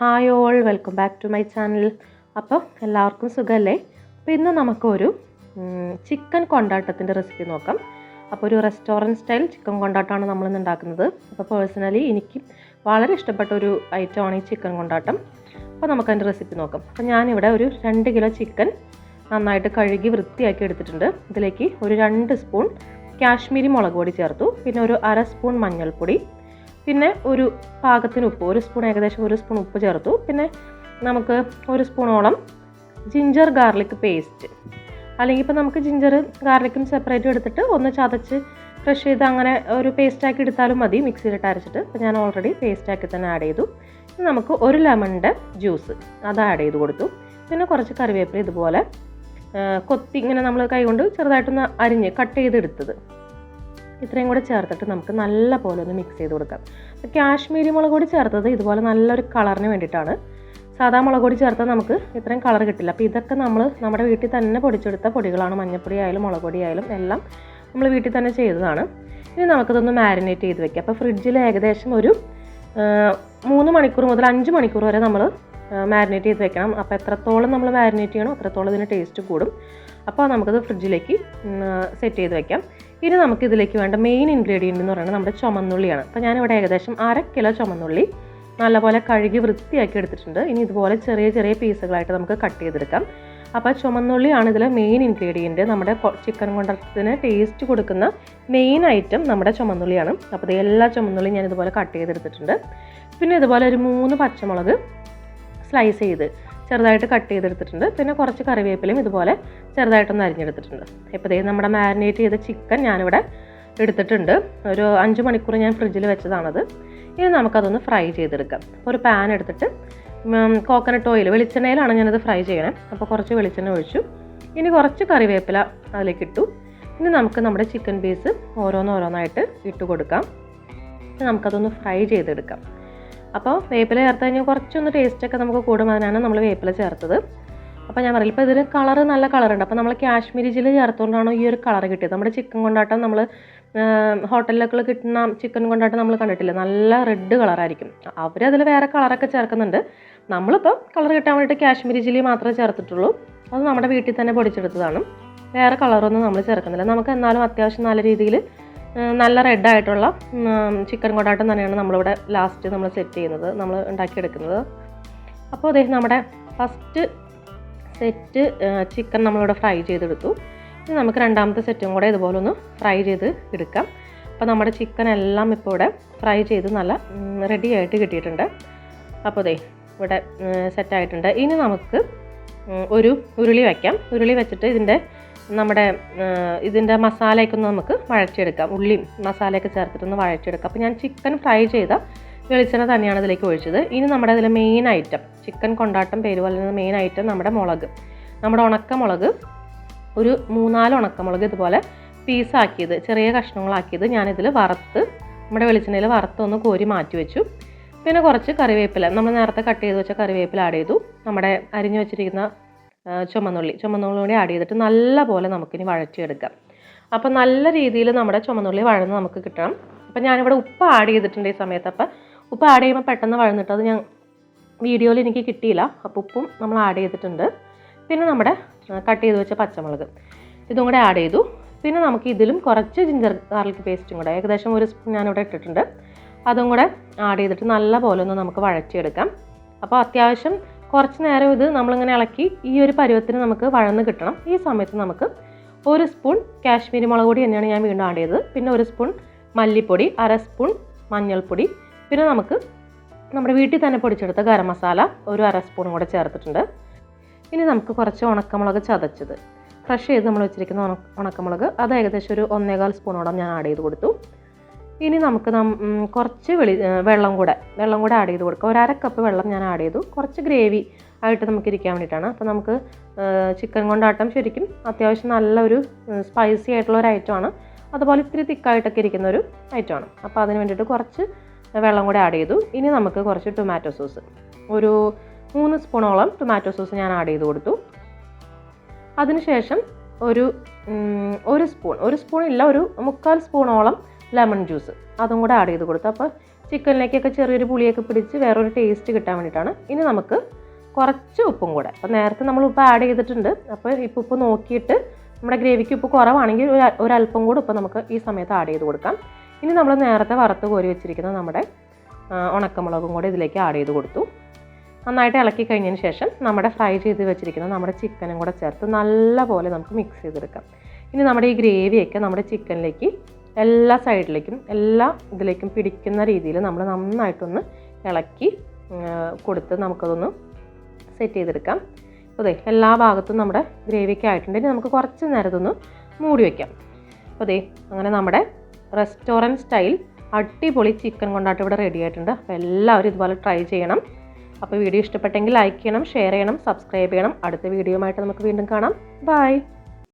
Hi all, welcome back to my channel. അപ്പോൾ എല്ലാവർക്കും സുഖമല്ലേ? അപ്പോൾ ഇന്ന് നമുക്കൊരു ചിക്കൻ കൊണ്ടാട്ടത്തിൻ്റെ റെസിപ്പി നോക്കാം. അപ്പോൾ ഒരു റെസ്റ്റോറൻറ്റ് സ്റ്റൈൽ ചിക്കൻ കൊണ്ടാട്ടമാണ് നമ്മളിന്ന് ഉണ്ടാക്കുന്നത്. അപ്പോൾ പേഴ്സണലി എനിക്ക് വളരെ ഇഷ്ടപ്പെട്ട ഒരു ഐറ്റമാണ് ഈ ചിക്കൻ കൊണ്ടാട്ടം. അപ്പോൾ നമുക്കതിൻ്റെ റെസിപ്പി നോക്കാം. അപ്പോൾ ഞാനിവിടെ ഒരു 2 കിലോ ചിക്കൻ നന്നായിട്ട് കഴുകി വൃത്തിയാക്കി എടുത്തിട്ടുണ്ട്. ഇതിലേക്ക് ഒരു 2 സ്പൂൺ കാശ്മീരി മുളക് പൊടി ചേർത്തു, പിന്നെ ഒരു 1/2 സ്പൂൺ മഞ്ഞൾപ്പൊടി, പിന്നെ ഒരു പാകത്തിന് ഉപ്പ്, ഏകദേശം 1 സ്പൂൺ ഉപ്പ് ചേർത്തു. പിന്നെ നമുക്ക് 1 സ്പൂണോളം ജിഞ്ചർ ഗാർലിക് പേസ്റ്റ്, അല്ലെങ്കിൽ ഇപ്പോൾ നമുക്ക് ജിഞ്ചർ ഗാർലിക്കും സെപ്പറേറ്റ് എടുത്തിട്ട് ഒന്ന് ചതച്ച് ക്രഷ് ചെയ്ത് അങ്ങനെ ഒരു പേസ്റ്റാക്കി എടുത്താലും മതി, മിക്സിയിലിട്ട് അരച്ചിട്ട്. അപ്പോൾ ഞാൻ ഓൾറെഡി പേസ്റ്റാക്കി തന്നെ ആഡ് ചെയ്തു. ഇനി നമുക്ക് 1 ലെമണിൻ്റെ ജ്യൂസ് അത് ആഡ് ചെയ്ത് കൊടുത്തു. പിന്നെ കുറച്ച് കറിവേപ്പില ഇതുപോലെ കൊത്തി ഇങ്ങനെ നമ്മൾ കൈകൊണ്ട് ചെറുതായിട്ടൊന്ന് അരിഞ്ഞ് കട്ട് ചെയ്തെടുത്തത്, ഇത്രയും കൂടെ ചേർത്തിട്ട് നമുക്ക് നല്ല പോലെ ഒന്ന് മിക്സ് ചെയ്ത് കൊടുക്കാം. അപ്പോൾ കാശ്മീരി മുളക് പൊടി ചേർത്തത് ഇതുപോലെ നല്ലൊരു കളറിന് വേണ്ടിയിട്ടാണ്. സാധാ മുളക് പൊടി ചേർത്താൽ നമുക്ക് ഇത്രയും കളർ കിട്ടില്ല. അപ്പോൾ ഇതൊക്കെ നമ്മൾ നമ്മുടെ വീട്ടിൽ തന്നെ പൊടിച്ചെടുത്ത പൊടികളാണ്. മഞ്ഞൾപ്പൊടി ആയാലും മുളക് പൊടി ആയാലും എല്ലാം നമ്മൾ വീട്ടിൽ തന്നെ ചെയ്തതാണ്. ഇനി നമുക്കിതൊന്ന് മാരിനേറ്റ് ചെയ്ത് വെക്കാം. അപ്പോൾ ഫ്രിഡ്ജിൽ ഏകദേശം ഒരു 3 മണിക്കൂർ മുതൽ 5 മണിക്കൂർ വരെ നമ്മൾ മാരിനേറ്റ് ചെയ്ത് വെക്കണം. അപ്പോൾ എത്രത്തോളം നമ്മൾ മാരിനേറ്റ് ചെയ്യണോ അത്രത്തോളം ഇതിന് ടേസ്റ്റ് കൂടും. അപ്പോൾ നമുക്കത് ഫ്രിഡ്ജിലേക്ക് സെറ്റ് ചെയ്ത് വെക്കാം. ഇനി നമുക്കിതിലേക്ക് വേണ്ട മെയിൻ ഇൻഗ്രീഡിയൻ്റ് എന്ന് പറയുന്നത് നമ്മുടെ ചുമന്നുള്ളിയാണ്. അപ്പോൾ ഞാനിവിടെ ഏകദേശം 1/2 കിലോ ചുമന്നുള്ളി നല്ലപോലെ കഴുകി വൃത്തിയാക്കി എടുത്തിട്ടുണ്ട്. ഇനി ഇതുപോലെ ചെറിയ ചെറിയ പീസുകളായിട്ട് നമുക്ക് കട്ട് ചെയ്തെടുക്കാം. അപ്പോൾ ചുമന്നുള്ളിയാണ് ഇതിലെ മെയിൻ ഇൻഗ്രീഡിയൻറ്റ്. നമ്മുടെ ചിക്കൻ കൊണ്ടത്തിന് ടേസ്റ്റ് കൊടുക്കുന്ന മെയിൻ ഐറ്റം നമ്മുടെ ചുമന്നുള്ളിയാണ്. അപ്പോൾ ഇത് എല്ലാ ചുമന്നുള്ളിയും ഞാൻ ഇതുപോലെ കട്ട് ചെയ്തെടുത്തിട്ടുണ്ട്. പിന്നെ ഇതുപോലെ ഒരു 3 പച്ചമുളക് സ്ലൈസ് ചെയ്ത് ചെറുതായിട്ട് കട്ട് ചെയ്തെടുത്തിട്ടുണ്ട്. പിന്നെ കുറച്ച് കറിവേപ്പിലയും ഇതുപോലെ ചെറുതായിട്ടൊന്ന് അരിഞ്ഞെടുത്തിട്ടുണ്ട്. ഇപ്പോൾ ഇതേ നമ്മുടെ മാരിനേറ്റ് ചെയ്ത ചിക്കൻ ഞാനിവിടെ എടുത്തിട്ടുണ്ട്. ഒരു 5 മണിക്കൂർ ഞാൻ ഫ്രിഡ്ജിൽ വെച്ചതാണത്. ഇനി നമുക്കതൊന്ന് ഫ്രൈ ചെയ്തെടുക്കാം. ഒരു പാൻ എടുത്തിട്ട് കോക്കനട്ട് ഓയിൽ, വെളിച്ചെണ്ണയിലാണ് ഞാനത് ഫ്രൈ ചെയ്യണേ. അപ്പോൾ കുറച്ച് വെളിച്ചെണ്ണ ഒഴിച്ചു. ഇനി കുറച്ച് കറിവേപ്പില അതിലേക്ക് ഇട്ടു. ഇനി നമുക്ക് നമ്മുടെ ചിക്കൻ പീസ് ഓരോന്നായിട്ട് ഇട്ട് കൊടുക്കാം. നമുക്കതൊന്ന് ഫ്രൈ ചെയ്തെടുക്കാം. അപ്പോൾ വേപ്പില ചേർത്ത് കഴിഞ്ഞാൽ കുറച്ചൊന്ന് ടേസ്റ്റൊക്കെ നമുക്ക് കൂടും, അതിനാണ് നമ്മൾ വേപ്പില ചേർത്തത്. അപ്പോൾ ഞാൻ പറയില്ല, ഇപ്പോൾ ഇതിന് കളറ് നല്ല കളറുണ്ട്. അപ്പോൾ നമ്മൾ കാശ്മീരി ചില്ലി ചേർത്തുകൊണ്ടാണോ ഈ ഒരു കളർ കിട്ടിയത്. നമ്മുടെ ചിക്കൻ കൊണ്ടാട്ടം നമ്മൾ ഹോട്ടലിലൊക്കെ കിട്ടുന്ന ചിക്കൻ കൊണ്ടാട്ടം നമ്മൾ കണ്ടിട്ടില്ല, നല്ല റെഡ് കളറായിരിക്കും. അവരതിൽ വേറെ കളറൊക്കെ ചേർക്കുന്നുണ്ട്. നമ്മളിപ്പോൾ കളർ കിട്ടാൻ വേണ്ടിയിട്ട് കാശ്മീരി ചില്ലി മാത്രമേ ചേർത്തിട്ടുള്ളൂ. അത് നമ്മുടെ വീട്ടിൽ തന്നെ പൊടിച്ചെടുത്തതാണ്, വേറെ കളറൊന്നും നമ്മൾ ചേർക്കുന്നില്ല. നമുക്ക് എന്നാലും അത്യാവശ്യം നല്ല രീതിയിൽ നല്ല റെഡായിട്ടുള്ള ചിക്കൻ കൊണ്ടാട്ടം തന്നെയാണ് നമ്മളിവിടെ ലാസ്റ്റ് നമ്മൾ സെറ്റ് ചെയ്യുന്നത്, നമ്മൾ ഉണ്ടാക്കിയെടുക്കുന്നത്. അപ്പോൾ അതേ നമ്മുടെ ഫസ്റ്റ് സെറ്റ് ചിക്കൻ നമ്മളിവിടെ ഫ്രൈ ചെയ്തെടുത്തു. ഇനി നമുക്ക് രണ്ടാമത്തെ സെറ്റും കൂടെ ഇതുപോലെ ഒന്ന് ഫ്രൈ ചെയ്ത് എടുക്കാം. അപ്പോൾ നമ്മുടെ ചിക്കൻ എല്ലാം ഇപ്പോൾ ഇവിടെ ഫ്രൈ ചെയ്ത് നല്ല റെഡി ആയിട്ട് കിട്ടിയിട്ടുണ്ട്. അപ്പോൾ ദേ ഇവിടെ സെറ്റായിട്ടുണ്ട്. ഇനി നമുക്ക് ഒരു ഉരുളി വയ്ക്കാം. ഉരുളി വെച്ചിട്ട് ഇതിൻ്റെ മസാലയൊക്കെ ഒന്ന് നമുക്ക് വഴറ്റിയെടുക്കാം. ഉള്ളിയും മസാലയൊക്കെ ചേർത്തിട്ടൊന്ന് വഴറ്റിയെടുക്കാം. അപ്പോൾ ഞാൻ ചിക്കൻ ഫ്രൈ ചെയ്ത വെളിച്ചെണ്ണ തന്നെയാണ് ഇതിലേക്ക് ഒഴിച്ചത്. ഇനി നമ്മുടെ അതിലെ മെയിൻ ഐറ്റം, ചിക്കൻ കൊണ്ടാട്ടം പേര് പറയുന്ന മെയിൻ ഐറ്റം നമ്മുടെ ഉണക്കമുളക്, ഒരു 3-4 ഉണക്കമുളക് ഇതുപോലെ പീസാക്കിയത്, ചെറിയ കഷ്ണങ്ങളാക്കിയത് ഞാനിതിൽ നമ്മുടെ വെളിച്ചെണ്ണയിൽ വറുത്തൊന്ന് കോരി മാറ്റി വെച്ചു. പിന്നെ കുറച്ച് കറിവേപ്പില, നമ്മൾ നേരത്തെ കട്ട് ചെയ്ത് വെച്ച കറിവേപ്പില ആഡ് ചെയ്തു. നമ്മുടെ അരിഞ്ഞു വെച്ചിരിക്കുന്ന ചുമന്നുള്ളി കൂടി ആഡ് ചെയ്തിട്ട് നല്ല പോലെ നമുക്കിനി വഴറ്റിയെടുക്കാം. അപ്പോൾ നല്ല രീതിയിൽ നമ്മുടെ ചുമന്നുള്ളി വഴന്ന് നമുക്ക് കിട്ടണം. അപ്പോൾ ഞാനിവിടെ ഉപ്പ് ആഡ് ചെയ്തിട്ടുണ്ട് ഈ സമയത്ത്. അപ്പോൾ ഉപ്പ് ആഡ് ചെയ്യുമ്പോൾ പെട്ടെന്ന് വഴന്നിട്ട് അത് ഞാൻ വീഡിയോയിൽ എനിക്ക് കിട്ടിയില്ല. അപ്പോൾ ഉപ്പും നമ്മൾ ആഡ് ചെയ്തിട്ടുണ്ട്. പിന്നെ നമ്മുടെ കട്ട് ചെയ്ത് വെച്ച പച്ചമുളക് ഇതും കൂടെ ആഡ് ചെയ്തു. പിന്നെ നമുക്ക് ഇതിലും കുറച്ച് ജിഞ്ചർ ഗാർലിക് പേസ്റ്റും കൂടെ ഏകദേശം 1 സ്പൂൺ ഞാനിവിടെ ഇട്ടിട്ടുണ്ട്. അതും കൂടെ ആഡ് ചെയ്തിട്ട് നല്ല പോലെ ഒന്ന് നമുക്ക് വഴറ്റിയെടുക്കാം. അപ്പോൾ അത്യാവശ്യം കുറച്ച് നേരം ഇത് നമ്മളിങ്ങനെ ഇളക്കി ഈ ഒരു പരുവത്തിന് നമുക്ക് വഴന്ന് കിട്ടണം. ഈ സമയത്ത് നമുക്ക് 1 സ്പൂൺ കാശ്മീരി മുളക് പൊടി തന്നെയാണ് ഞാൻ വീണ്ടും ആഡ് ചെയ്തത്. പിന്നെ 1 സ്പൂൺ മല്ലിപ്പൊടി, 1/2 സ്പൂൺ മഞ്ഞൾപ്പൊടി, പിന്നെ നമുക്ക് നമ്മുടെ വീട്ടിൽ തന്നെ പൊടിച്ചെടുത്ത ഗരം മസാല ഒരു 1/2 സ്പൂണും കൂടെ ചേർത്തിട്ടുണ്ട്. ഇനി നമുക്ക് കുറച്ച് ഉണക്കമുളക് ചതച്ചത്, ക്രഷ് ചെയ്ത് നമ്മൾ വെച്ചിരിക്കുന്ന ഉണക്കമുളക് അത് ഏകദേശം ഒരു 1.25 സ്പൂണോളം ഞാൻ ആഡ് ചെയ്ത് കൊടുത്തു. ഇനി നമുക്ക് കുറച്ച് വെള്ളം കൂടെ ആഡ് ചെയ്ത് കൊടുക്കുക. 1/2 കപ്പ് വെള്ളം ഞാൻ ആഡ് ചെയ്തു. കുറച്ച് ഗ്രേവി ആയിട്ട് നമുക്ക് ഇരിക്കാൻ വേണ്ടിയിട്ടാണ്. അപ്പോൾ നമുക്ക് ചിക്കൻ കൊണ്ടാട്ടം ശരിക്കും അത്യാവശ്യം നല്ലൊരു സ്പൈസി ആയിട്ടുള്ള ഒരു ഐറ്റമാണ്. അതുപോലെ ഇത്തിരി തിക്കായിട്ടൊക്കെ ഇരിക്കുന്ന ഒരു ഐറ്റമാണ്. അപ്പോൾ അതിന് വേണ്ടിയിട്ട് കുറച്ച് വെള്ളം കൂടെ ആഡ് ചെയ്തു. ഇനി നമുക്ക് കുറച്ച് ടൊമാറ്റോ സോസ്, ഒരു 3 സ്പൂണോളം ടൊമാറ്റോ സോസ് ഞാൻ ആഡ് ചെയ്ത് കൊടുത്തു. അതിനുശേഷം ഒരു സ്പൂൺ ഇല്ല, ഒരു 3/4 സ്പൂണോളം ലെമൺ ജ്യൂസ് അതും കൂടെ ആഡ് ചെയ്ത് കൊടുത്തു. അപ്പോൾ ചിക്കനിലേക്കൊക്കെ ചെറിയൊരു പുളിയൊക്കെ പിടിച്ച് വേറൊരു ടേസ്റ്റ് കിട്ടാൻ വേണ്ടിയിട്ടാണ്. ഇനി നമുക്ക് കുറച്ച് ഉപ്പും കൂടെ, അപ്പോൾ നേരത്തെ നമ്മൾ ഉപ്പ് ആഡ് ചെയ്തിട്ടുണ്ട്. അപ്പോൾ ഇപ്പോൾ ഉപ്പ് നോക്കിയിട്ട് നമ്മുടെ ഗ്രേവിക്ക് ഉപ്പ് കുറവാണെങ്കിൽ ഒരല്പം കൂടെ ഉപ്പ് നമുക്ക് ഈ സമയത്ത് ആഡ് ചെയ്ത് കൊടുക്കാം. ഇനി നമ്മൾ നേരത്തെ വറുത്ത് കോരി വെച്ചിരിക്കുന്ന നമ്മുടെ ഉണക്കമുളകും കൂടെ ഇതിലേക്ക് ആഡ് ചെയ്ത് കൊടുത്തു. നന്നായിട്ട് ഇളക്കി കഴിഞ്ഞതിന് ശേഷം നമ്മുടെ ഫ്രൈ ചെയ്ത് വെച്ചിരിക്കുന്ന നമ്മുടെ ചിക്കനും കൂടെ ചേർത്ത് നല്ലപോലെ നമുക്ക് മിക്സ് ചെയ്തെടുക്കാം. ഇനി നമ്മുടെ ഈ ഗ്രേവിയൊക്കെ നമ്മുടെ ചിക്കനിലേക്ക് എല്ലാ സൈഡിലേക്കും എല്ലാ ഇതിലേക്കും പിടിക്കുന്ന രീതിയിൽ നമ്മൾ നന്നായിട്ടൊന്ന് ഇളക്കി കൊടുത്ത് നമുക്കതൊന്ന് സെറ്റ് ചെയ്തെടുക്കാം. അപ്പോൾ എല്ലാ ഭാഗത്തും നമ്മുടെ ഗ്രേവിയൊക്കെ ആയിട്ടുണ്ടെങ്കിൽ നമുക്ക് കുറച്ച് നേരത്തൊന്ന് മൂടി വയ്ക്കാം. അപ്പോൾ അങ്ങനെ നമ്മുടെ റെസ്റ്റോറൻറ്റ് സ്റ്റൈൽ അടിപൊളി ചിക്കൻ കൊണ്ടാട്ടം ഇവിടെ റെഡി ആയിട്ടുണ്ട്. അപ്പോൾ എല്ലാവരും ഇതുപോലെ ട്രൈ ചെയ്യണം. അപ്പോൾ വീഡിയോ ഇഷ്ടപ്പെട്ടെങ്കിൽ ലൈക്ക് ചെയ്യണം, ഷെയർ ചെയ്യണം, സബ്സ്ക്രൈബ് ചെയ്യണം. അടുത്ത വീഡിയോയുമായിട്ട് നമുക്ക് വീണ്ടും കാണാം. ബൈ.